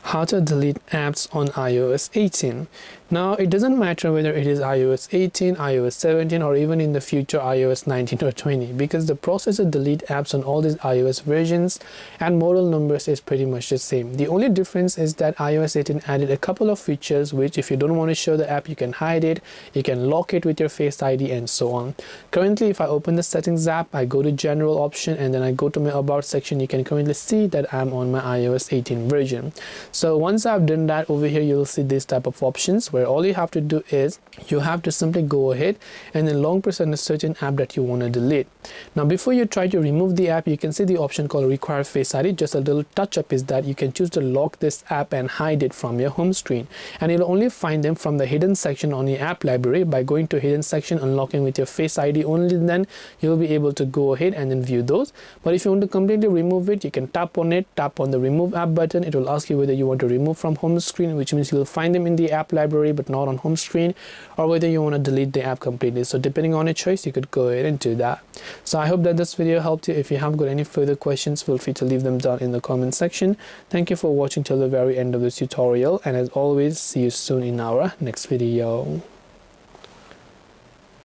How to delete apps on iOS 18. Now it doesn't matter whether it is iOS 18, iOS 17 or even in the future iOS 19 or 20, because the process to delete apps on all these iOS versions and model numbers is pretty much the same. The only difference is that iOS 18 added a couple of features which, if you don't want to show the app, you can hide it, you can lock it with your Face ID and so on. Currently, if I open the settings app, I go to general option and then I go to my about section, you can currently see that I'm on my iOS 18 version. So once I've done that, over here you'll see this type of options where all you have to do is you have to simply go ahead and then long press on a certain app that you want to delete. Now before you try to remove the app, you can see the option called require Face ID. Just a little touch up is that you can choose to lock this app and hide it from your home screen, and you'll only find them from the hidden section on your app library. By going to hidden section, unlocking with your Face ID, only then you'll be able to go ahead and then view those. But if you want to completely remove it, you can tap on it, tap on the remove app button. It will ask you whether you want to remove from home screen, which means you'll find them in the app library but not on home screen, or whether you want to delete the app completely. So depending on your choice, you could go ahead and do that. So I hope that this video helped you. If you have got any further questions, feel free to leave them down in the comment section. Thank you for watching till the very end of this tutorial, and as always, see you soon in our next video.